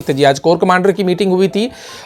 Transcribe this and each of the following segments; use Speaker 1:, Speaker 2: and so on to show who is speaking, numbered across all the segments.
Speaker 1: जी आज core commander की meeting हुई थी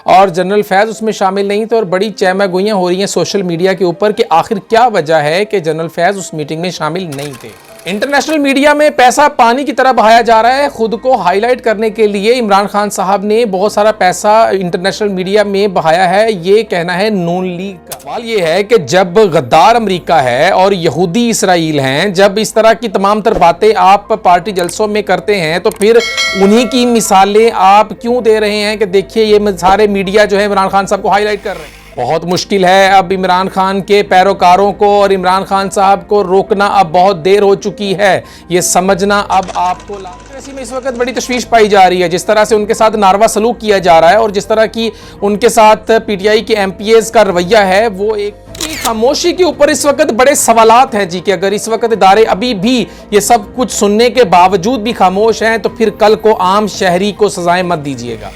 Speaker 1: और जनरल फैज़ उसमें शामिल नहीं थे और बड़ी चहमगोइयाँ हो रही हैं सोशल मीडिया के ऊपर कि आखिर क्या वजह है कि जनरल फैज़ उस मीटिंग में शामिल नहीं थे। इंटरनेशनल मीडिया में पैसा पानी की तरह बहाया जा रहा है। खुद को हाईलाइट करने के लिए इमरान खान साहब ने बहुत सारा पैसा इंटरनेशनल मीडिया में बहाया है, ये कहना है नून लीग का। सवाल ये है कि जब गद्दार अमेरिका है और यहूदी इसराइल हैं, जब इस तरह की तमाम तर बातें आप पार्टी जलसों में करते हैं तो फिर उन्हीं की मिसालें आप क्यों दे रहे हैं कि देखिए ये सारे मीडिया जो है इमरान खान साहब को हाईलाइट कर रहे हैं। बहुत मुश्किल है अब इमरान खान के पैरोकारों को और इमरान खान साहब को रोकना। अब बहुत देर हो चुकी है, ये समझना अब आपको ऐसी में इस वक्त बड़ी तशवीश पाई जा रही है। जिस तरह से उनके साथ नारवा सलूक किया जा रहा है और जिस तरह की उनके साथ पीटीआई के एमपीएस का रवैया है, वो एक खामोशी के ऊपर इस वक्त बड़े सवालात हैं जी कि अगर इस वक्त इदारे अभी भी ये सब कुछ सुनने के बावजूद भी खामोश हैं तो फिर कल को आम शहरी को सजाएं मत दीजिएगा।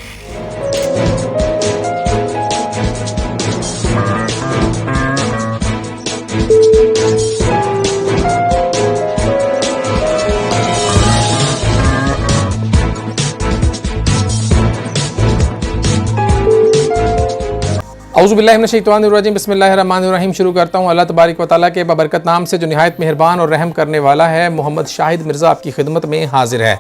Speaker 1: औज़ुबिल्लाहि मिनश्शैतानिर्रजीम बिस्मिल्लाहिर्रहमानिर्रहीम। शुरू करता हूँ अल्लाह तबारक व तआला के बबरकत नाम से जो निहायत मेहरबान और रहम करने वाला है। मोहम्मद शाहिद मिर्ज़ा आपकी खिदमत में हाजिर है।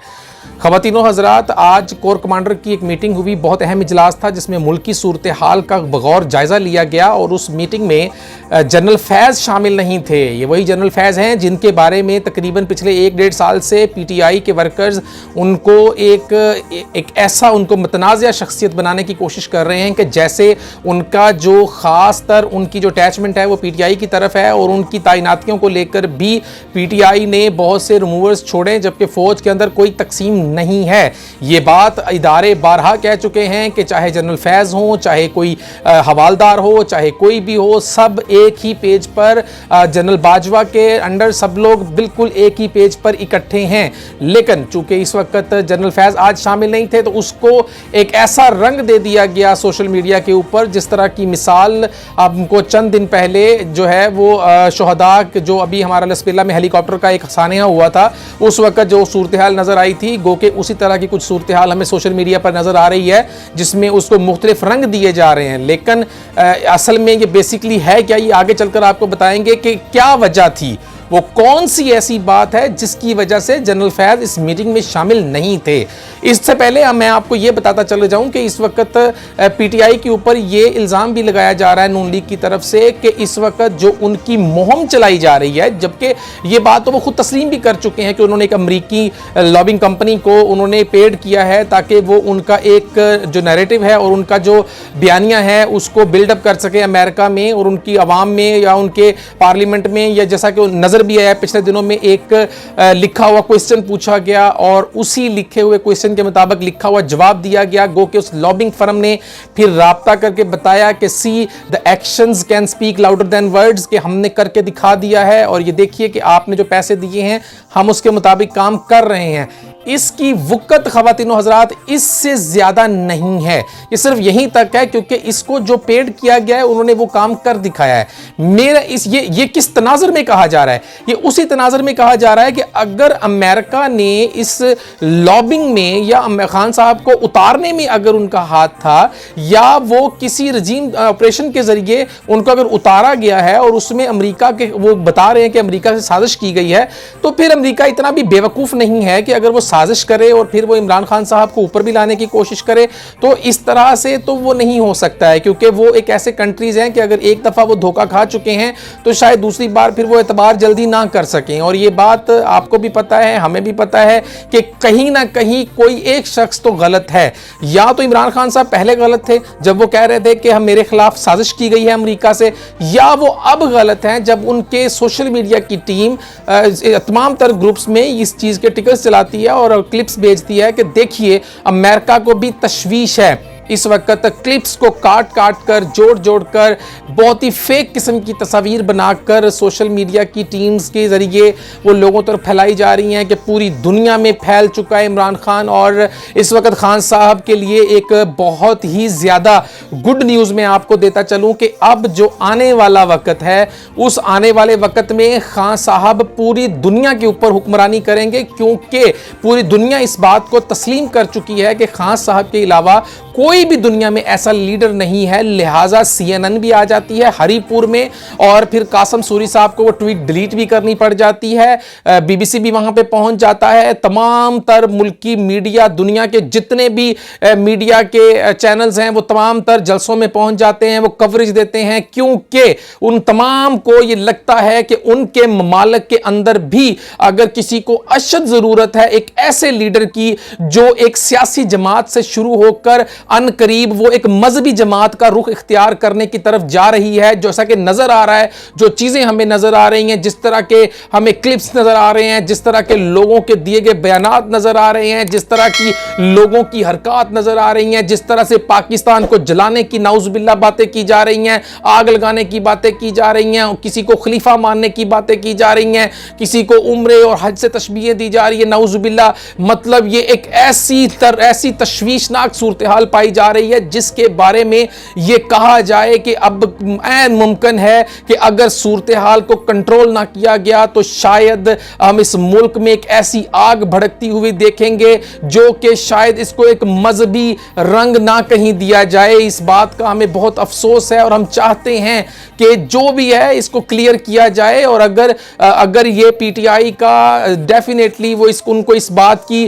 Speaker 1: ख़वातीनो हज़रात, आज कोर कमांडर की एक मीटिंग हुई, बहुत अहम इजलास था जिसमें मुल्क की सूरत हाल का बगौर जायज़ा लिया गया और उस मीटिंग में जनरल फैज़ शामिल नहीं थे। ये वही जनरल फैज़ हैं जिनके बारे में तकरीबन पिछले 1-1.5 साल से पीटीआई के वर्कर्स उनको एक ऐसा उनको मतनाज़िया शख्सियत बनाने की कोशिश कर रहे हैं कि जैसे उनका जो ख़ास तर उनकी जो अटैचमेंट है वो पीटीआई की तरफ है और उनकी तैनातियों को लेकर भी पीटीआई ने बहुत से रिमूवर्स छोड़े, जबकि फ़ौज के अंदर कोई तकसीम नहीं है। ये बात इदारे बारहा कह चुके हैं कि चाहे जनरल फैज़ हो, चाहे कोई हवालदार हो, चाहे कोई भी हो, सब एक ही पेज पर जनरल बाजवा के अंडर सब लोग बिल्कुल एक ही पेज पर इकट्ठे हैं। लेकिन चूंकि इस वक्त जनरल फैज़ आज शामिल नहीं थे तो उसको एक ऐसा रंग दे दिया गया सोशल मीडिया के ऊपर, जिस तरह की मिसाल आपको चंद दिन पहले जो है वो शोहदा जो अभी हमारा लसपिल्ला में हेलीकॉप्टर का एक सानिया हुआ था, उस वक्त जो सूरत हाल नज़र आई थी, गो के उसी तरह की कुछ सूरत हाल हमें सोशल मीडिया पर नज़र आ रही है जिसमें उसको मुख्तलिफ रंग दिए जा रहे हैं। लेकिन असल में ये बेसिकली है क्या, ये आगे चलकर आपको बताएंगे कि क्या वजह थी, वो कौन सी ऐसी बात है जिसकी वजह से जनरल फैज़ इस मीटिंग में शामिल नहीं थे। इससे पहले मैं आपको ये बताता चल जाऊं कि इस वक्त पीटीआई के ऊपर ये इल्ज़ाम भी लगाया जा रहा है नून लीग की तरफ से कि इस वक्त जो उनकी मुहिम चलाई जा रही है, जबकि ये बात तो वो खुद तस्लीम भी कर चुके हैं कि उन्होंने एक अमरीकी लॉबिंग कंपनी को उन्होंने पेड किया है ताकि वो उनका एक जो नैरेटिव है और उनका जो बयानिया है उसको बिल्डअप कर सके अमेरिका में और उनकी आवाम में या उनके पार्लियामेंट में। या जैसा कि नज़र भी आया पिछले दिनों में एक लिखा हुआ क्वेश्चन पूछा गया और उसी लिखे हुए क्वेश्चन के मुताबिक लिखा हुआ जवाब दिया गया। गो कि उस लॉबिंग फर्म ने फिर राब्ता करके बताया कि see the actions can speak louder than words, कि हमने करके दिखा दिया है और ये देखिए कि आपने जो पैसे दिए हैं हम उसके मुताबिक काम कर रहे हैं। इसकी वक़्त ख़वातीनो हज़रात इससे ज़्यादा नहीं है, ये सिर्फ यहीं तक है क्योंकि इसको जो पेड किया गया है उन्होंने वो काम कर दिखाया है। मेरा ये किस तनाज़र में कहा जा रहा है, ये उसी तनाज़र में कहा जा रहा है कि अगर अमेरिका ने इस लॉबिंग में या इमरान खान साहब को उतारने में अगर उनका हाथ था या वो किसी रजीम ऑपरेशन के ज़रिए उनको अगर उतारा गया है और उसमें अमेरिका के वो बता रहे हैं कि अमेरिका से साजिश की गई है, तो फिर अमेरिका इतना भी बेवकूफ़ नहीं है कि अगर वो साजिश करे और फिर वो इमरान खान साहब को ऊपर भी लाने की कोशिश करे। तो इस तरह से तो वो नहीं हो सकता है क्योंकि वो एक ऐसे कंट्रीज़ हैं कि अगर एक दफ़ा वो धोखा खा चुके हैं तो शायद दूसरी बार फिर वो एतबार जल्दी ना कर सकें। और ये बात आपको भी पता है, हमें भी पता है कि कहीं ना कहीं कोई एक शख्स तो गलत है। या तो इमरान खान साहब पहले गलत थे जब वो कह रहे थे कि हम मेरे खिलाफ साजिश की गई है अमेरिका से, या वो अब गलत हैं जब उनके सोशल मीडिया की टीम तमाम तर ग्रुप्स में इस चीज़ के टिकट्स चलाती है और क्लिप्स भेजती है कि देखिए अमेरिका को भी तशवीश है इस वक्त क्लिप्स को काट काट कर जोड़ जोड़ कर बहुत ही फेक किस्म की तस्वीर बनाकर सोशल मीडिया की टीम्स के जरिए वो लोगों तक फैलाई जा रही हैं कि पूरी दुनिया में फैल चुका है इमरान खान। और इस वक्त खान साहब के लिए एक बहुत ही ज़्यादा गुड न्यूज़ मैं आपको देता चलूं कि अब जो आने वाला वक्त है उस आने वाले वक्त में खान साहब पूरी दुनिया के ऊपर हुक्मरानी करेंगे, क्योंकि पूरी दुनिया इस बात को तस्लीम कर चुकी है कि खान साहब के अलावा कोई भी दुनिया में ऐसा लीडर नहीं है। लिहाजा CNN भी आ जाती है हरीपुर में और फिर कासम सूरी साहब को वो ट्वीट डिलीट भी करनी पड़ जाती है, BBC भी वहां पे पहुंच जाता है, तमाम तर मुल्की मीडिया, दुनिया के जितने भी मीडिया के चैनल्स हैं वो तमाम तर जलसों में पहुंच जाते हैं, वो कवरेज देते हैं, क्योंकि उन तमाम को ये लगता है कि उनके ममालिक के अंदर भी अगर किसी को अशद ज़रूरत है एक ऐसे लीडर की जो एक सियासी जमात से शुरू होकर अनकरीब वो एक मजहबी जमात का रुख इख्तियार करने की तरफ जा रही है, जैसा कि नजर आ रहा है, जो चीजें हमें नजर आ रही हैं, जिस तरह के हमें क्लिप्स नजर आ रहे हैं, जिस तरह के लोगों के दिए गए बयानात नजर आ रहे हैं, जिस तरह की लोगों की हरकत नजर आ रही हैं, जिस तरह से पाकिस्तान को जलाने की नाउजुबिल्लाह बातें की जा रही हैं, आग लगाने की बातें की जा रही हैं, किसी को खलीफा मानने की बातें की जा रही हैं, किसी को उम्रे और हज से तशबीहें दी जा रही है, नाउजुबिल्लाह। मतलब ये एक ऐसी तशवीशनाक सूरत हाल पाई जा रही है जिसके बारे में यह कहा जाए कि अब ऐन मुमकिन है कि अगर सूरत हाल को कंट्रोल ना किया गया तो शायद हम इस मुल्क में एक ऐसी आग भड़कती हुई देखेंगे जो कि शायद इसको एक मजहबी रंग ना कहीं दिया जाए। इस बात का हमें बहुत अफसोस है और हम चाहते हैं कि जो भी है इसको क्लियर किया जाए। और अगर ये PTI का डेफिनेटली वो उनको इस बात की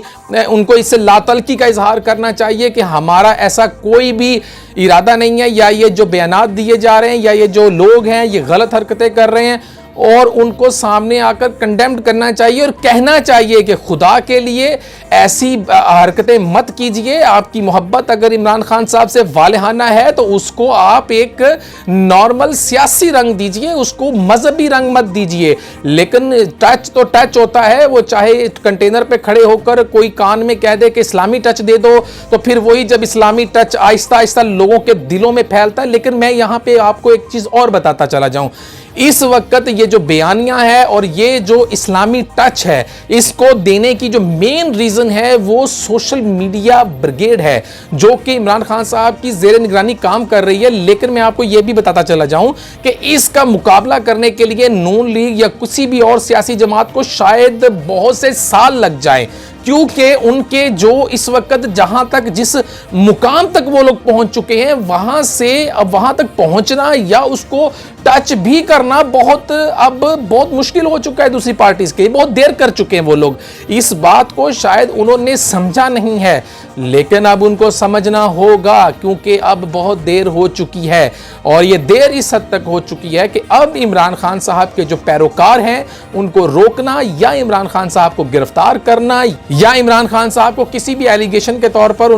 Speaker 1: उनको इससे लातलकी का इजहार करना चाहिए कि हमारा ऐसा कोई भी इरादा नहीं है, या ये जो बयानात दिए जा रहे हैं या ये जो लोग हैं ये गलत हरकतें कर रहे हैं, और उनको सामने आकर कंडेम्ड करना चाहिए और कहना चाहिए कि खुदा के लिए ऐसी हरकतें मत कीजिए। आपकी मोहब्बत अगर इमरान खान साहब से वालिहाना है तो उसको आप एक नॉर्मल सियासी रंग दीजिए, उसको मजहबी रंग मत दीजिए। लेकिन टच तो टच होता है, वो चाहे कंटेनर पे खड़े होकर कोई कान में कह दे कि इस्लामी टच दे दो, तो फिर वही जब इस्लामी टच आहिस्ता आहिस्ता लोगों के दिलों में फैलता है। लेकिन मैं यहाँ पे आपको एक चीज़ और बताता चला जाऊँ, इस वक्त ये जो बयानिया है और ये जो इस्लामी टच है इसको देने की जो मेन रीजन है वो सोशल मीडिया ब्रिगेड है, जो कि इमरान खान साहब की जेर निगरानी काम कर रही है। लेकिन मैं आपको यह भी बताता चला जाऊं कि इसका मुकाबला करने के लिए नून लीग या किसी भी और सियासी जमात को शायद बहुत से साल लग जाए, क्योंकि उनके जो इस वक्त जहां तक जिस मुकाम तक वो लोग पहुंच चुके हैं वहां से अब वहां तक पहुंचना या उसको टच भी करना बहुत मुश्किल हो चुका है। दूसरी पार्टीज के बहुत देर कर चुके हैं वो लोग, इस बात को शायद उन्होंने समझा नहीं है, लेकिन अब उनको समझना होगा क्योंकि अब बहुत देर हो चुकी है। और ये देर इस हद तक हो चुकी है कि अब इमरान खान साहब के जो पैरोकार हैं उनको रोकना या इमरान खान साहब को गिरफ्तार करना या इमरान खान साहब को किसी भी एलिगेशन के तौर पर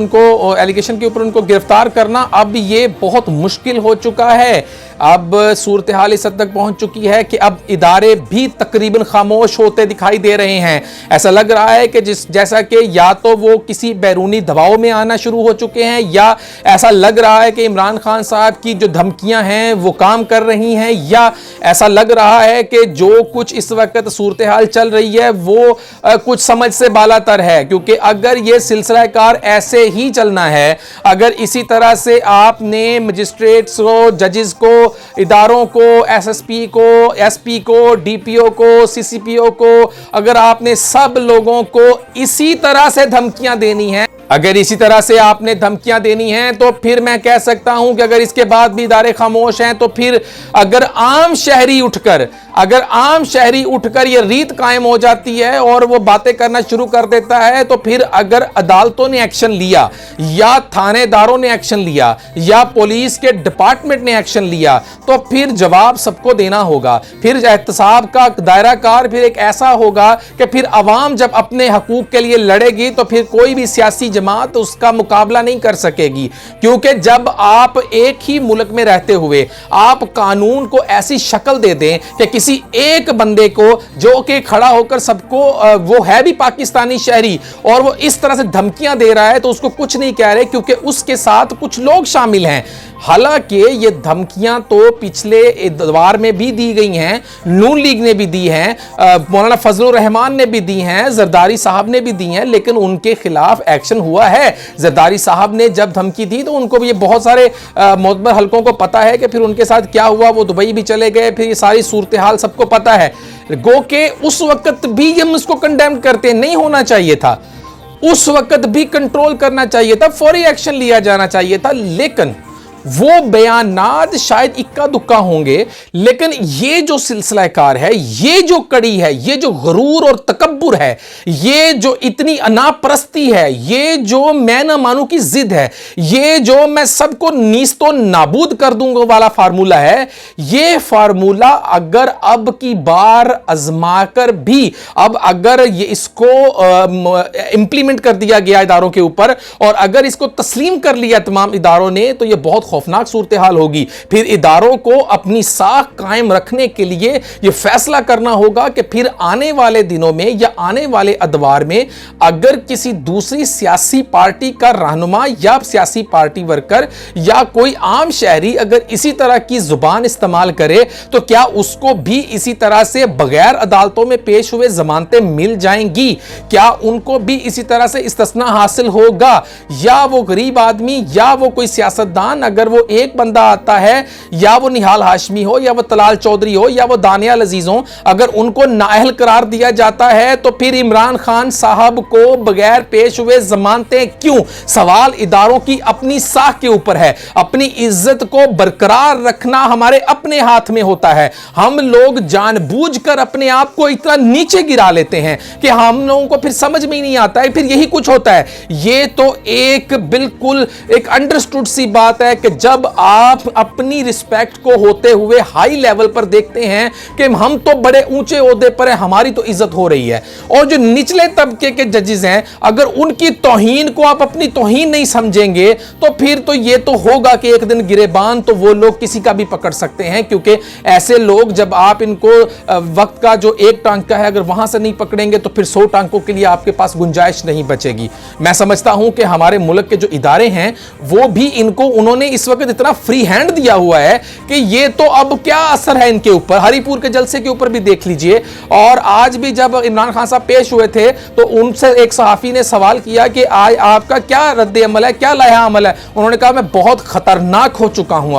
Speaker 1: एलिगेशन के ऊपर उनको गिरफ्तार करना अब ये बहुत मुश्किल हो चुका है। अब सूरत हाल इस हद तक पहुंच चुकी है कि अब इदारे भी तकरीबन खामोश होते दिखाई दे रहे हैं। ऐसा लग रहा है कि जैसा कि या तो वो किसी बैरूनी दबाव में आना शुरू हो चुके हैं, या ऐसा लग रहा है कि इमरान खान साहब की जो धमकियां हैं वो काम कर रही हैं, या ऐसा लग रहा है कि जो कुछ इस वक्त सूरत हाल चल रही है वो कुछ समझ से बालातर है। क्योंकि अगर ये सिलसिला कार ऐसे ही चलना है, अगर इसी तरह से आपने मजिस्ट्रेट्स को, जजेस को, इदारों को, SSP को, SP को, DPO को, CCPO को, अगर आपने सब लोगों को इसी तरह से धमकियां देनी है, अगर इसी तरह से आपने धमकियां देनी हैं, तो फिर मैं कह सकता हूं कि अगर इसके बाद भी इदारे खामोश हैं, तो फिर अगर आम शहरी उठकर ये रीत कायम हो जाती है और वो बातें करना शुरू कर देता है, तो फिर अगर अदालतों ने एक्शन लिया या थानेदारों ने एक्शन लिया या पुलिस के डिपार्टमेंट ने एक्शन लिया, तो फिर जवाब सबको देना होगा। फिर एहतसाब का दायरा कार फिर एक ऐसा होगा कि फिर अवाम जब अपने हकूक के लिए लड़ेगी तो फिर कोई भी सियासी जमात उसका मुकाबला नहीं कर सकेगी। क्योंकि जब आप एक ही मुल्क में रहते हुए आप कानून को ऐसी शक्ल दे दें कि किसी किसी एक बंदे को जो कि खड़ा होकर सबको वो है भी पाकिस्तानी शहरी और वो इस तरह से धमकियां दे रहा है तो उसको कुछ नहीं कह रहे, क्योंकि उसके साथ कुछ लोग शामिल हैं। हालांकि ये धमकियां तो पिछले दौर में भी दी गई हैं, नून लीग ने भी दी हैं, मौलाना फजलुर रहमान ने भी दी हैं, जरदारी साहब ने भी दी हैं, लेकिन उनके खिलाफ एक्शन हुआ है। जरदारी साहब ने जब धमकी दी तो उनको भी ये बहुत सारे मोतबर हलकों को पता है कि फिर उनके साथ क्या हुआ, वो दुबई भी चले गए, फिर ये सारी सूरत हाल सबको पता है। गो के उस वक्त भी हम इसको कंडेम करते, नहीं होना चाहिए था, उस वक्त भी कंट्रोल करना चाहिए था, फौरी एक्शन लिया जाना चाहिए था, लेकिन वो बयानात शायद इक्का दुक्का होंगे, लेकिन ये जो सिलसिला कार है, ये जो कड़ी है, ये जो गरूर और तकब्बुर है, ये जो इतनी अनापरस्ती है, ये जो मैं ना मानू की जिद है, ये जो मैं सबको नीस्तो नाबूद कर दूंगा वाला फार्मूला है, ये फार्मूला अगर अब की बार आजमा कर भी अब अगर ये इसको इंप्लीमेंट कर दिया गया इदारों के ऊपर और अगर इसको तस्लीम कर लिया तमाम इदारों ने, तो ये बहुत खौफनाक सूरत हाल होगी। फिर इदारों को अपनी साख कायम रखने के लिए यह फैसला करना होगा कि फिर आने वाले दिनों में या आने वाले अदवार में अगर किसी दूसरी सियासी पार्टी का रहनुमा या सियासी पार्टी वर्कर या कोई आम शहरी अगर इसी तरह की जुबान इस्तेमाल करे तो क्या उसको भी इसी तरह से बगैर अदालतों में पेश हुए जमानतें मिल जाएंगी? क्या उनको भी इसी तरह से इस्तिस्ना हासिल होगा? या वो गरीब आदमी या वो कोई सियासतदान, अगर वो एक बंदा आता है, या वो निहाल हाशमी हो या वो तलाल चौधरी हो या वो दानियाल अजीज हो, अगर उनको नाअहल करार दिया जाता है तो फिर इमरान खान साहब को बगैर पेश हुए जमानतें क्यों? सवाल इदारों की अपनी साख के ऊपर है। अपनी इज्जत को बरकरार रखना हमारे अपने हाथ में होता है। हम लोग जानबूझकर अपने आप को इतना नीचे गिरा लेते हैं कि हम लोगों को फिर समझ में ही नहीं आता है, फिर यही कुछ होता है। ये तो एक बिल्कुल एक अंडरस्टूड सी बात है कि जब आप अपनी रिस्पेक्ट को होते हुए हाई लेवल पर देखते हैं कि हम तो बड़े ऊंचे ओहदे पर हैं, हमारी तो इज्जत हो रही है, और जो निचले तबके के जजेस हैं अगर उनकी तौहीन को आप अपनी तौहीन नहीं समझेंगे तो फिर तो ये तो होगा कि एक दिन गिरेबान तो वो लोग किसी का भी पकड़ सकते हैं, क्योंकि ऐसे लोग जब आप इनको वक्त का जो एक टांका है अगर वहां से नहीं पकड़ेंगे तो फिर 100 टांकों के लिए आपके पास गुंजाइश नहीं बचेगी। मैं समझता हूं कि हमारे मुल्क के जो इदारे हैं वो भी इनको उन्होंने इस वक्त इतना फ्री हैंड दिया हुआ है कि ये तो अब क्या असर है इनके ऊपर। हरीपुर के जलसे के ऊपर भी देख लीजिए, और आज भी जब इमरान खान साहब पेश हुए थे तो उनसे एक सहाफी ने सवाल किया कि आज आपका क्या रद्द अमल है, क्या लाया अमल है? उन्होंने कहा मैं बहुत खतरनाक हो चुका हूं।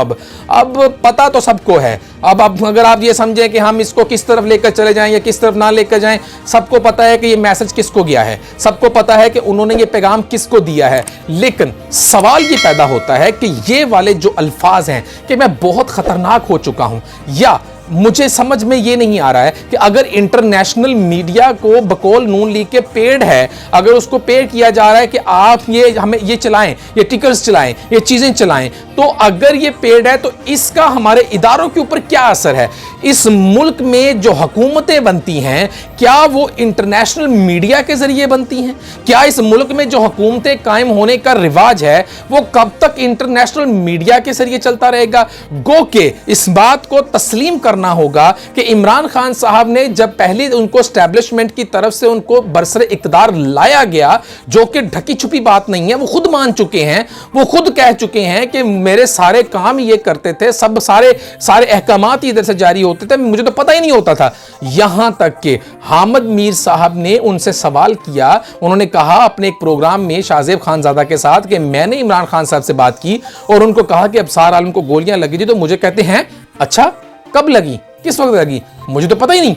Speaker 1: अब पता तो सबको है, अब अगर आप ये समझें कि हम इसको किस तरफ लेकर चले जाएं या किस तरफ ना लेकर जाएं, सबको पता है कि ये मैसेज किसको गया है, सबको पता है कि उन्होंने ये पैगाम किसको दिया है। लेकिन सवाल ये पैदा होता है कि ये वाले जो अल्फाज हैं कि मैं बहुत खतरनाक हो चुका हूं, या मुझे समझ में ये नहीं आ रहा है कि अगर इंटरनेशनल मीडिया को बकौल नून लीग के पेड है, अगर उसको पेड किया जा रहा है कि आप ये हमें ये चलाएं, ये टिकर्स चलाएं, ये चीजें चलाएं, तो अगर ये पेड है तो इसका हमारे इदारों के ऊपर क्या असर है? इस मुल्क में जो हुकूमतें बनती हैं क्या वो इंटरनेशनल मीडिया के जरिए बनती हैं? क्या इस मुल्क में जो हुकूमतें कायम होने का रिवाज है वो कब तक इंटरनेशनल मीडिया के जरिए चलता रहेगा? गो के इस बात को तस्लीम करना होगा कि इमरान खान साहब ने जब पहले उनको एस्टैब्लिशमेंट की तरफ से उनको बरसरे इक्तदार लाया गया, जो कि ढकी छुपी बात नहीं है, वो खुद मान चुके हैं, वो खुद कह चुके हैं कि मेरे सारे काम ये करते थे, सब सारे अहकामात इधर से जारी होते थे, मुझे तो पता ही नहीं होता था। यहां तक कि हामिद मीर साहब ने उनसे सवाल किया, उन्होंने कहा अपने एक प्रोग्राम में शाहजेब खानजादा के साथ कि मैंने इमरान खान साहब से बात की और उनको कहा कि अबसार आलम को गोलियां लगी थी, तो मुझे कहते हैं अच्छा कब लगी, किस वक्त लगी, मुझे तो पता ही नहीं।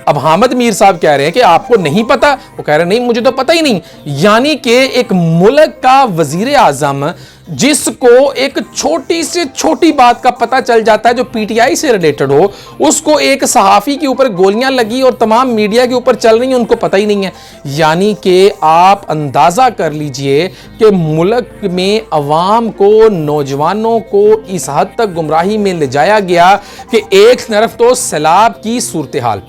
Speaker 1: अब हामिद मीर साहब कह रहे हैं कि आपको नहीं पता, वो कह रहे हैं नहीं मुझे तो पता ही नहीं। यानी कि एक मुल्क का वजीर आजम जिसको एक छोटी से छोटी बात का पता चल जाता है जो पीटीआई से रिलेटेड हो, उसको एक सहाफी के ऊपर गोलियां लगी और तमाम मीडिया के ऊपर चल रही हैं, उनको पता ही नहीं है। यानी कि आप अंदाजा कर लीजिए कि मुल्क में अवाम को, नौजवानों को इस हद तक गुमराही में ले जाया गया कि एक तरफ तो सैलाब की सूरत हाल,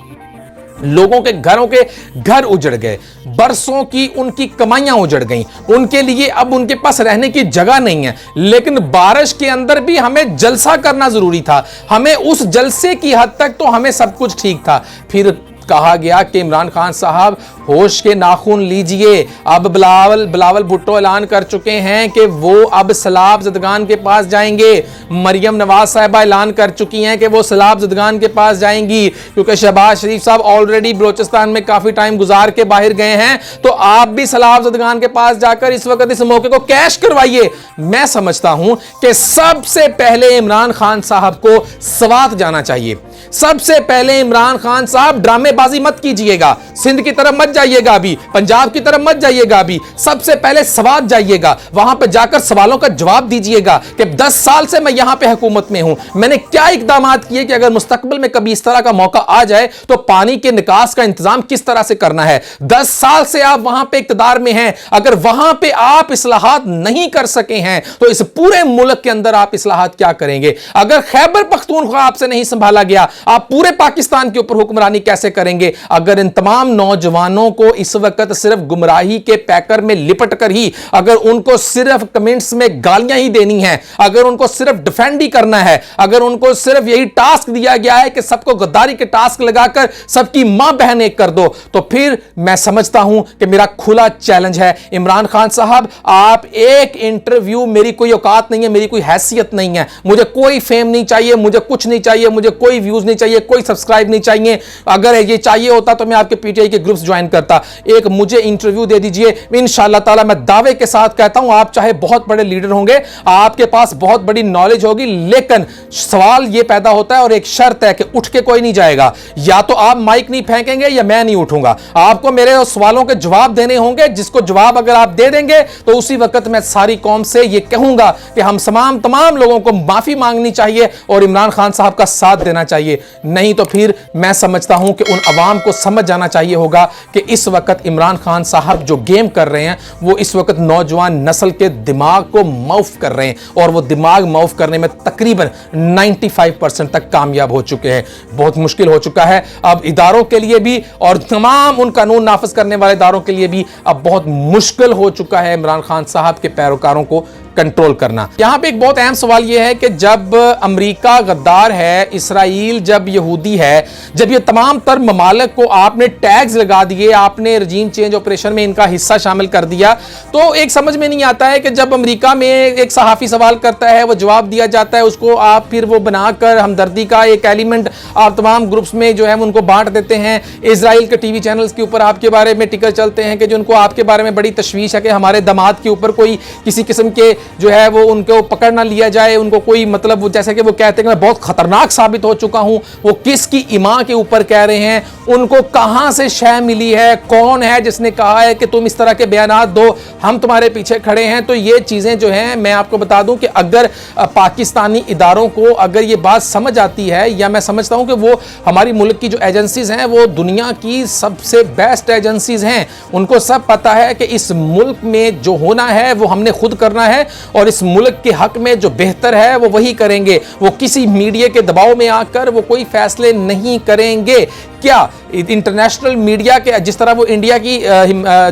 Speaker 1: लोगों के घरों के घर उजड़ गए, बरसों की उनकी कमाइयां उजड़ गईं, उनके लिए अब उनके पास रहने की जगह नहीं है। लेकिन बारिश के अंदर भी हमें जलसा करना जरूरी था, हमें उस जलसे की हद तक तो हमें सब कुछ ठीक था। फिर कहा गया कि इमरान खान साहब होश के नाखून लीजिए। अब बिलावल भुट्टो ऐलान कर चुके हैं कि वो अब सैलाब ज़दगान के पास जाएंगे। मरियम नवाज साहिबा ऐलान कर चुकी हैं कि वो सैलाब ज़दगान के पास जाएंगी, क्योंकि शहबाज शरीफ साहब ऑलरेडी बलोचिस्तान में काफी टाइम गुजार के बाहर गए हैं। तो आप भी सैलाब ज़दगान के पास जाकर इस वक्त इस मौके को कैश करवाइए। मैं समझता हूं कि सबसे पहले इमरान खान साहब को स्वात जाना चाहिए। सबसे पहले इमरान खान साहब ड्रामेबाजी मत कीजिएगा, सिंध की तरफ मत जाइएगा, अभी पंजाब की तरफ मत जाइएगा, अभी सबसे पहले स्वात जाइएगा, वहां पर जाकर सवालों का जवाब दीजिएगा कि 10 साल से मैं यहां पे हुकूमत में हूं, मैंने क्या इकदाम किए कि अगर मुस्तकबिल में कभी इस तरह का मौका आ जाए तो पानी के निकास का इंतजाम किस तरह से करना है। 10 साल से आप वहां पे इक्तदार में हैं, अगर वहां पे आप इस्लाहात नहीं कर सके हैं तो इस पूरे मुल्क के अंदर आप इस्लाहात क्या करेंगे। अगर खैबर पख्तूनख्वा आपसे नहीं संभाला गया, आप पूरे पाकिस्तान के ऊपर हुक्मरानी कैसे करेंगे। अगर इन तमाम नौजवानों को इस वक्त सिर्फ गुमराही के पैकर में लिपट कर ही, अगर उनको सिर्फ कमेंट्स में गालियां ही देनी है, अगर उनको सिर्फ डिफेंड ही करना है, अगर उनको सिर्फ यही टास्क दिया गया है कि सबको गद्दारी के टास्क लगाकर सबकी मां बहन एक कर दो, तो फिर मैं समझता हूं कि मेरा खुला चैलेंज है इमरान खान साहब, आप एक इंटरव्यू, मेरी कोई औकात नहीं है, मेरी कोई हैसियत नहीं है, मुझे कोई फेम नहीं चाहिए, मुझे कुछ नहीं चाहिए, मुझे कोई व्यूज नहीं चाहिए, कोई सब्सक्राइब नहीं चाहिए। अगर ये चाहिए होता तो मैं आपके पीटीआई के ग्रुप्स ज्वाइन करता। एक मुझे इंटरव्यू दे दीजिए, इंशाअल्लाह ताला मैं दावे के साथ कहता हूं, आप चाहे बहुत बड़े लीडर होंगे, आपके पास बहुत बड़ी नॉलेज होगी, लेकिन सवाल यह पैदा होता है और एक शर्त है कि उठ के कोई नहीं जाएगा। या तो आप माइक नहीं फेंकेंगे या मैं नहीं उठूंगा। आपको मेरे सवालों के जवाब देने होंगे, जिसको जवाब अगर आप दे देंगे तो उसी वक्त मैं सारी कौम से यह कहूंगा कि हम तमाम लोगों को माफी मांगनी चाहिए और इमरान खान साहब का साथ देना चाहिए। नहीं तो फिर मैं समझता हूं कि उन अवाम को समझ जाना चाहिए होगा कि इस वक्त इमरान खान साहब जो गेम कर रहे हैं वो इस वक्त नौजवान नस्ल के दिमाग को माउफ कर रहे हैं, और वो दिमाग माउफ करने में तकरीबन 95% तक कामयाब हो चुके हैं। बहुत मुश्किल हो चुका है अब इदारों के लिए भी और तमाम उन कानून नाफिज करने वाले इदारों के लिए भी अब बहुत मुश्किल हो चुका है इमरान खान साहब के पैरोकारों को कंट्रोल करना। यहां पे एक बहुत अहम सवाल यह है कि जब अमेरिका गद्दार है, इसराइल जब यहूदी है, जब ये तमाम तर ममालिक को आपने टैग्स लगा दिए, आपने रजीम चेंज ऑपरेशन में इनका हिस्सा शामिल कर दिया, तो एक समझ में नहीं आता है कि जब अमेरिका में एक सहाफी सवाल करता है, वो जवाब दिया जाता है, उसको आप फिर वो बनाकर हमदर्दी का एक एलिमेंट आप तमाम ग्रुप्स में जो है उनको बांट देते हैं। इसराइल के टीवी चैनल्स के ऊपर आपके बारे में टिकर चलते हैं कि जो उनको आपके बारे में बड़ी तशवीश है कि हमारे दामाद के ऊपर कोई किसी किस्म के जो है वो उनको पकड़ ना लिया जाए, उनको कोई मतलब वो जैसे कि वो कहते हैं कि मैं बहुत खतरनाक साबित हो चुका हूं। वो किसकी इमा के ऊपर कह रहे हैं, उनको कहां से शय मिली है, कौन है जिसने कहा है कि तुम इस तरह के बयानात दो, हम तुम्हारे पीछे खड़े हैं। तो ये चीजें जो हैं, मैं आपको बता दूं कि अगर पाकिस्तानी इदारों को अगर ये बात समझ आती है, या मैं समझता हूं कि वो हमारी मुल्क की जो एजेंसीज हैं वो दुनिया की सबसे बेस्ट एजेंसीज हैं, उनको सब पता है कि इस मुल्क में जो होना है वो हमने खुद करना है और इस मुल्क के हक में जो बेहतर है वो वही करेंगे। वो किसी मीडिया के दबाव में आकर वो कोई फैसले नहीं करेंगे। क्या इंटरनेशनल मीडिया के जिस तरह वो इंडिया की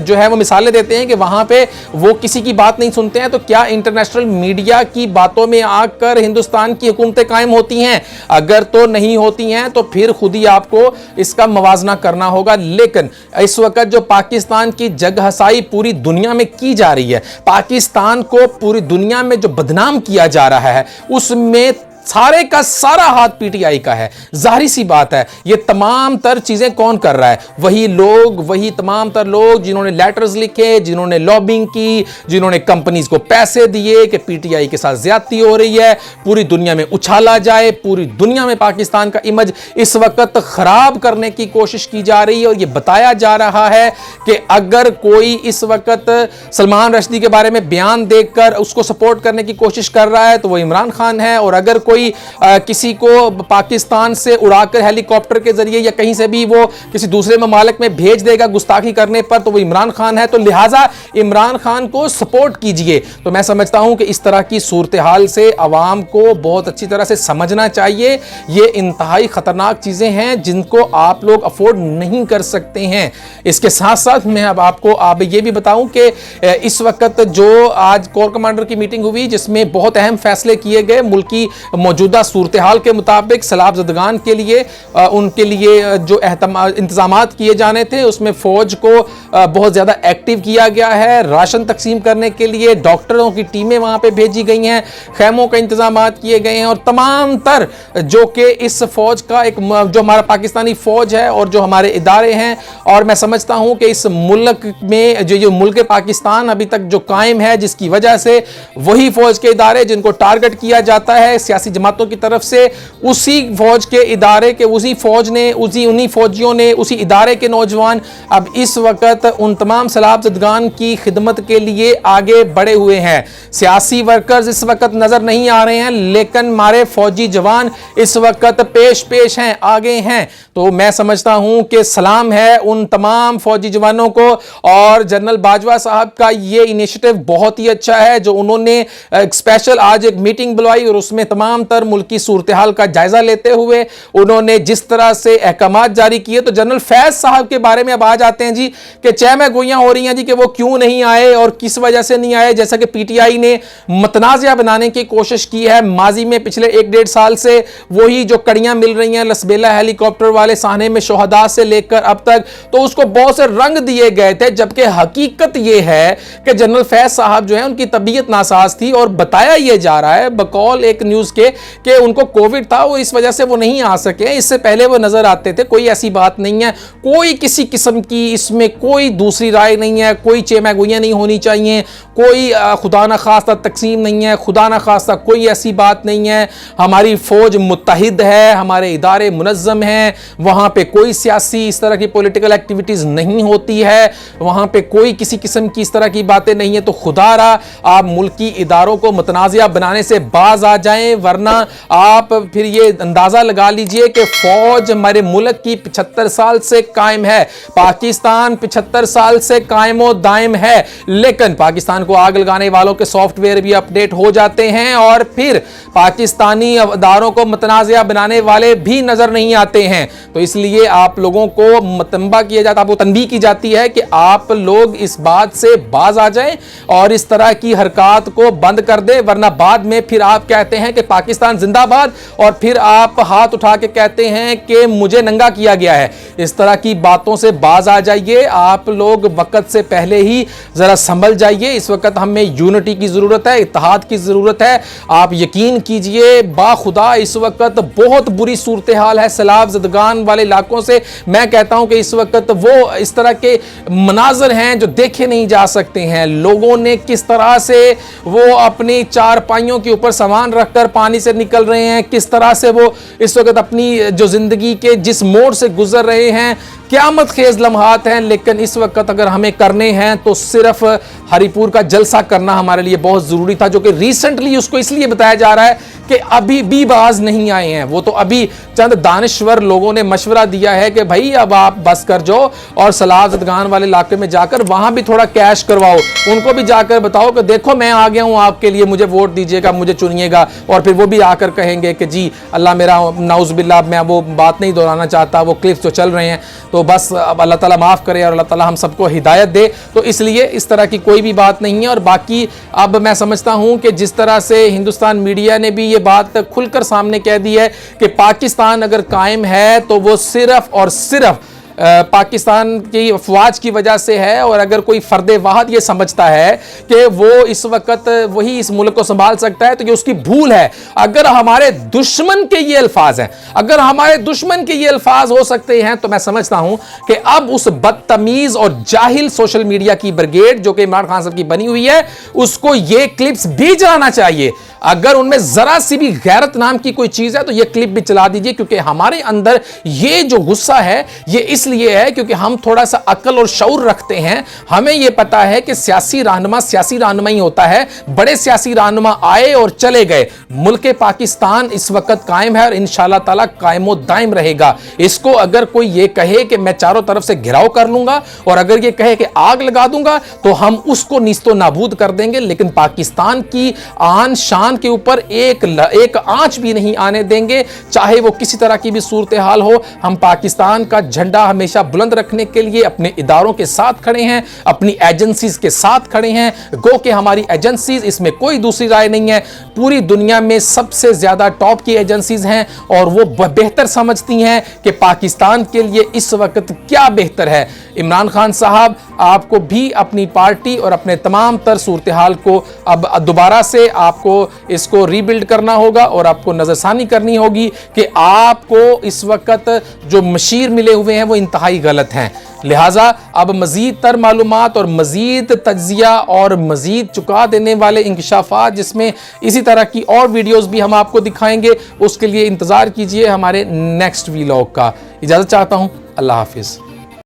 Speaker 1: जो है वो मिसालें देते हैं कि वहां पे वो किसी की बात नहीं सुनते हैं, तो क्या इंटरनेशनल मीडिया की बातों में आकर हिंदुस्तान की हुकूमतें कायम होती हैं? अगर तो नहीं होती हैं तो फिर खुद ही आपको इसका मवाजना करना होगा। लेकिन इस वक्त जो पाकिस्तान की जगहसाई पूरी दुनिया में की जा रही है, पाकिस्तान को पूरी दुनिया में जो बदनाम किया जा रहा है, उसमें सारे का सारा हाथ पीटीआई का है। जाहिर सी बात है, ये तमाम तर चीजें कौन कर रहा है? वही लोग, वही तमाम तर लोग जिन्होंने लेटर्स लिखे, जिन्होंने लॉबिंग की, जिन्होंने कंपनीज को पैसे दिए कि पीटीआई के साथ ज्यादती हो रही है, पूरी दुनिया में उछाला जाए, पूरी दुनिया में पाकिस्तान का इमेज इस वक्त खराब करने की कोशिश की जा रही है। और यह बताया जा रहा है कि अगर कोई इस वक्त सलमान रश्दी के बारे में बयान देकर उसको सपोर्ट करने की कोशिश कर रहा है तो वो इमरान खान है, और अगर کوئی کسی کو پاکستان سے اڑا کر ہیلی کاپٹر کے ذریعے یا کہیں سے بھی وہ کسی دوسرے ممالک میں بھیج دے گا گستاخی کرنے پر تو وہ عمران خان ہے، تو لہٰذا عمران خان کو سپورٹ کیجئے۔ تو میں سمجھتا ہوں کہ اس طرح کی صورتحال سے عوام کو بہت اچھی طرح سے سمجھنا چاہیے، یہ انتہائی خطرناک چیزیں ہیں جن کو آپ لوگ افورڈ نہیں کر سکتے ہیں۔ اس کے ساتھ ساتھ میں اب آپ کو یہ بھی بتاؤں کہ اس وقت جو آج کور کمانڈر کی میٹنگ ہوئی جس میں بہت اہم فیصلے کیے گئے ملکی موجودہ صورتحال کے مطابق سیلاب زدگان کے لیے ان کے لیے جو انتظامات کیے جانے تھے اس میں فوج کو بہت زیادہ ایکٹیو کیا گیا ہے، راشن تقسیم کرنے کے لیے ڈاکٹروں کی ٹیمیں وہاں پہ بھیجی گئی ہیں، خیموں کا انتظامات کیے گئے ہیں، اور تمام تر جو کہ اس فوج کا ایک جو ہمارا پاکستانی فوج ہے اور جو ہمارے ادارے ہیں، اور میں سمجھتا ہوں کہ اس ملک میں جو ملک پاکستان ابھی تک جو قائم ہے جس کی وجہ سے وہی فوج کے ادارے جن کو ٹارگٹ کیا جاتا ہے سیاسی جماعتوں کی طرف سے، اسی فوج کے ادارے کے اسی فوج نے انہی فوجیوں نے اسی ادارے کے نوجوان اب اس وقت ان تمام سیلاب زدگان کی خدمت کے لیے آگے بڑھے ہوئے ہیں۔ سیاسی ورکرز اس وقت نظر نہیں آ رہے ہیں لیکن ہمارے فوجی جوان اس وقت پیش ہیں، آگے ہیں۔ تو میں سمجھتا ہوں کہ سلام ہے ان تمام فوجی جوانوں کو، اور جنرل باجوہ صاحب کا یہ انیشیٹو بہت ہی اچھا ہے جو انہوں نے اسپیشل آج ایک میٹنگ بلوائی اور اس میں تمام تر ملکی صورتحال کا جائزہ لیتے ہوئے انہوں نے جس طرح سے احکامات جاری کیے۔ تو جنرل فیض صاحب کے بارے میں اب آ جاتے ہیں جی کہ چہمہ گوئیاں ہو رہی ہیں جی کہ وہ کیوں نہیں آئے اور کس وجہ سے نہیں آئے، جیسا کہ پی ٹی آئی نے متنازعہ بنانے کی کوشش کی ہے ماضی میں پچھلے 1-1.5 سال سے، وہی جو کڑیاں مل رہی ہیں لسبیلا ہیلی کاپٹر والے سانے میں شہداء سے لے کر اب تک، تو اس کو بہت سے رنگ دیے گئے تھے، جبکہ حقیقت یہ ہے کہ جنرل فیض صاحب جو ہیں ان کی طبیعت ناساز تھی اور بتایا یہ جا رہا ہے بقول ایک نیوز کے کہ ان کو کووڈ تھا، وہ اس وجہ سے وہ نہیں آ سکے، اس سے پہلے وہ نظر آتے تھے۔ کوئی ایسی بات نہیں ہے، کوئی کسی قسم کی اس میں کوئی دوسری رائے نہیں ہے، کوئی چہمہ گوئیاں نہیں ہونی چاہیے، کوئی خدا نہ خواستہ تقسیم نہیں ہے، خدا نہ خواستہ کوئی ایسی بات نہیں ہے۔ ہماری فوج متحد ہے، ہمارے ادارے منظم ہیں، وہاں پہ کوئی سیاسی اس طرح کی پولیٹیکل ایکٹیویٹیز نہیں ہوتی ہے، وہاں پہ کوئی کسی قسم کی اس طرح کی باتیں نہیں ہیں۔ تو خدا را آپ ملکی اداروں کو متنازعہ بنانے سے باز آ جائیں، ورنہ آپ پھر یہ اندازہ لگا لیجئے کہ فوج ہمارے ملک کی 75 سال سے قائم ہے، پاکستان 75 سال سے قائم و دائم ہے، لیکن پاکستان کو آگ لگانے والوں کے سافٹ ویئر بھی اپڈیٹ ہو جاتے ہیں اور پھر پاکستانی اداروں کو متنازعہ بنانے والے بھی نظر نہیں آتے ہیں۔ تو اس لیے آپ لوگوں کو متنبہ کیا جاتا ہے، آپ کو تنبیہ کی جاتی ہے کہ آپ لوگ اس بات سے باز آ جائیں اور اس طرح کی حرکات کو بند کر دیں، ورنہ بعد میں پھر آپ کہتے ہیں کہ پاکستان زندہ باد اور پھر آپ ہاتھ اٹھا کے کہتے ہیں کہ مجھے ننگا کیا گیا ہے۔ اس طرح کی باتوں سے باز آ جائیے، آپ لوگ وقت سے پہلے ہی ذرا سنبھل جائیے۔ اس وقت ہمیں یونٹی کی ضرورت ہے، اتحاد کی ضرورت ہے۔ آپ یقین کیجئے باخدا اس وقت بہت بری صورتحال ہے سیلاب زدگان والے علاقوں سے۔ میں کہتا ہوں کہ اس وقت وہ اس طرح کے مناظر ہیں جو دیکھے نہیں جا سکتے ہیں، لوگوں نے کس طرح سے وہ اپنی چارپائیوں کے اوپر سامان رکھ کر پانی سے نکل رہے ہیں، کس طرح سے وہ اس وقت اپنی جو زندگی کے جس موڑ سے گزر رہے ہیں، قیامت خیز لمحات ہیں۔ لیکن اس وقت اگر ہمیں کرنے ہیں تو صرف ہری پور کا جلسہ کرنا ہمارے لیے بہت ضروری تھا، جو کہ ریسنٹلی اس کو اس لیے بتایا جا رہا ہے کہ ابھی بھی باز نہیں آئے ہیں۔ وہ تو ابھی چند دانشور لوگوں نے مشورہ دیا ہے کہ بھائی اب آپ بس کر جاؤ اور سیلاب زدگان والے علاقے میں جا کر وہاں بھی تھوڑا کیش کرواؤ، ان کو بھی جا کر بتاؤ کہ دیکھو میں آ گیا ہوں آپ کے لیے، مجھے ووٹ دیجیے گا، مجھے چنیے گا، اور پھر وہ بھی آ کر کہیں گے کہ جی اللہ میرا نعوذ باللہ، میں وہ بات نہیں دہرانا چاہتا، وہ کلپس جو چل رہے ہیں، تو بس اب اللہ تعالیٰ معاف کرے اور اللہ تعالیٰ ہم سب کو ہدایت دے۔ تو اس لیے اس طرح کی کوئی بھی بات نہیں ہے۔ اور باقی اب میں سمجھتا ہوں کہ جس طرح سے ہندوستان میڈیا نے بھی یہ بات کھل کر سامنے کہہ دی ہے کہ پاکستان اگر قائم ہے تو وہ صرف اور صرف پاکستان کی افواج کی وجہ سے ہے، اور اگر کوئی فرد واحد یہ سمجھتا ہے کہ وہ اس وقت وہی اس ملک کو سنبھال سکتا ہے تو یہ اس کی بھول ہے۔ اگر ہمارے دشمن کے یہ الفاظ ہیں، اگر ہمارے دشمن کے یہ الفاظ ہو سکتے ہیں، تو میں سمجھتا ہوں کہ اب اس بدتمیز اور جاہل سوشل میڈیا کی برگیڈ جو کہ عمران خان صاحب کی بنی ہوئی ہے، اس کو یہ کلپس بھی جلانا چاہیے۔ अगर उनमें जरा सी भी गैरत नाम की कोई चीज है तो ये क्लिप भी चला दीजिए, क्योंकि हमारे अंदर ये जो गुस्सा है ये इसलिए है क्योंकि हम थोड़ा सा अक्ल और शऊर रखते हैं। हमें ये पता है कि सियासी रहनुमा ही होता है। बड़े सियासी रहनुमा आए और चले गए। मुल्क पाकिस्तान इस वक्त कायम है और इंशाअल्लाह ताला कायमो दायम रहेगा। इसको अगर कोई ये कहे कि मैं चारों तरफ से घिराव कर लूंगा और अगर ये कहे कि आग लगा दूंगा तो हम उसको नीस्तो नाबूद कर देंगे, लेकिन पाकिस्तान की आन शान के ऊपर एक आंच भी नहीं आने देंगे, चाहे वो किसी तरह की भी सूरत हाल हो। हम पाकिस्तान का झंडा हमेशा बुलंद रखने के लिए अपने इदारों के साथ खड़े हैं, अपनी एजेंसीज के साथ खड़े हैं। गो कि हमारी एजेंसीज, इसमें कोई दूसरी राय नहीं है, पूरी दुनिया में सबसे ज्यादा टॉप की एजेंसीज हैं और वो बेहतर समझती हैं कि पाकिस्तान के लिए इस वक्त क्या बेहतर है। इमरान खान साहब, आपको भी अपनी पार्टी और अपने तमाम तर सूरत हाल को अब दोबारा से आपको इसको रीबिल्ड करना होगा और आपको नजरसानी करनी होगी कि आपको इस वक्त जो मशीर मिले हुए हैं वो इंतहाई गलत हैं। लिहाजा अब मजीद तर मालूमात और मजीद तज्जिया और मजीद चुका देने वाले इंकशाफात, जिसमें इसी तरह की और वीडियोस भी हम आपको दिखाएंगे, उसके लिए इंतजार कीजिए हमारे नेक्स्ट वीलॉग का। इजाजत चाहता हूं, अल्लाह हाफिज।